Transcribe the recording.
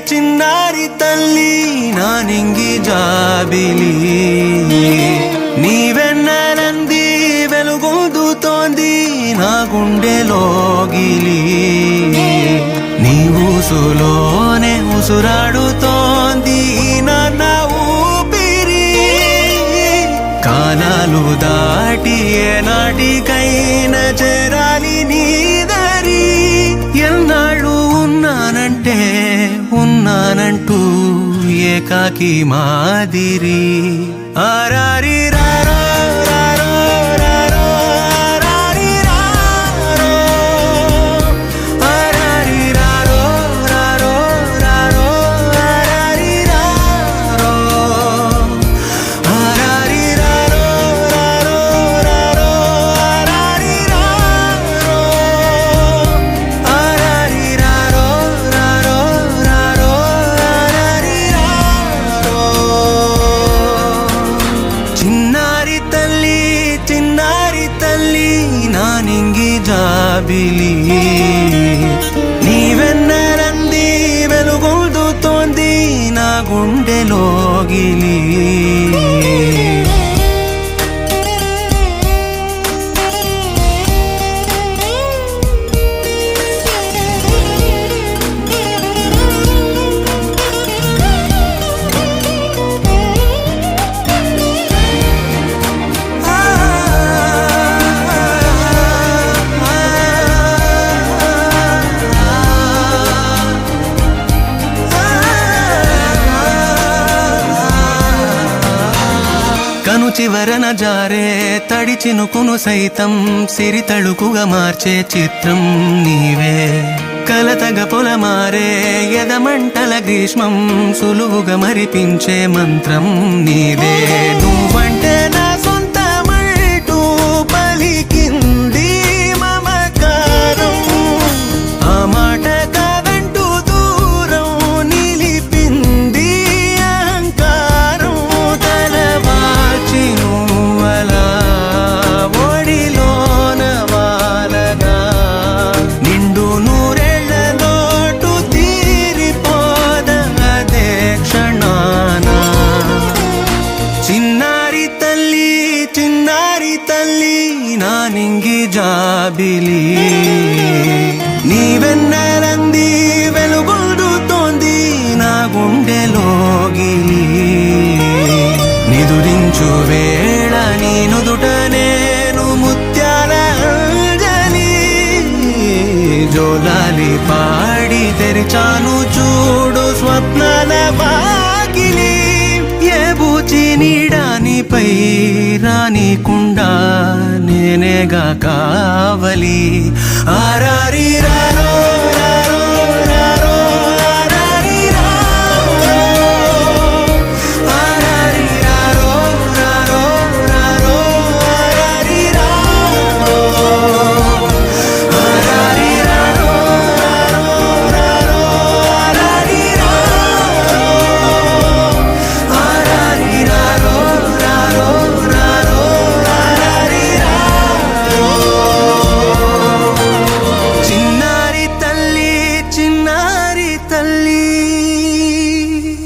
చిన్నారి తల్లి నానింగి జాబిలి నీవెన్నెలంది వెలుగొందుతోంది నా గుండెలోగిలి నీ ఊసులోనే ఉసురాడుతోంది నాన్న ఊపిరి కాలాలు దాటి ఏనాటికైనా చేరాలి నీ దరి ఎన్నాళ్ళు ఉన్నానంటూ ఏకాకి మాదిరి ఆరారి రారో రారో రారో ఆరారి రారో ఆరారి రారో రారో రారో ఆరారి రారో ఆరారి రారో రారో రారో ఆరారి రారో ఆరారి రారో రారో రారో ఆరారి రారో చిన్నారి తల్లి నానింగి జాబిలి నీవెన్నెలంది వెలుగొందుతోంది నా గుండెలోగిలి కను చివరన జారే తడి చినుకును సైతం సిరి తళుకుగా మార్చే చిత్రం నీవే కలతగ పొలమారే ఎదమంటల గ్రీష్మం సులువుగా మరిపించే మంత్రం నీదే నువ్వంటే నా సొంతమంటూ పలికింది మమకారం ఆ మాట కాదంటూ దూరం నిలిపింది అహంకారం తలవాచి నువ్వలా ఒడిలోన వాలగా నిండు నూరేళ్ల లోటు తీరిపోద అదే క్షణాన చిన్నారి తల్లి నానింగి జాబిలి నీవెన్నెలంది వెలుగొందుతోంది నా గుండెలోగిలి నిదురించు వేళ నీ నుదుట నేను ముత్యాల అంజలి జోలాలి పాడి తెరిచాను చూడు స్వప్నాల వాకిలి ఏ బూచి నీడానిపై రానికుండా నేనేగా కావలి ఆరారి రారో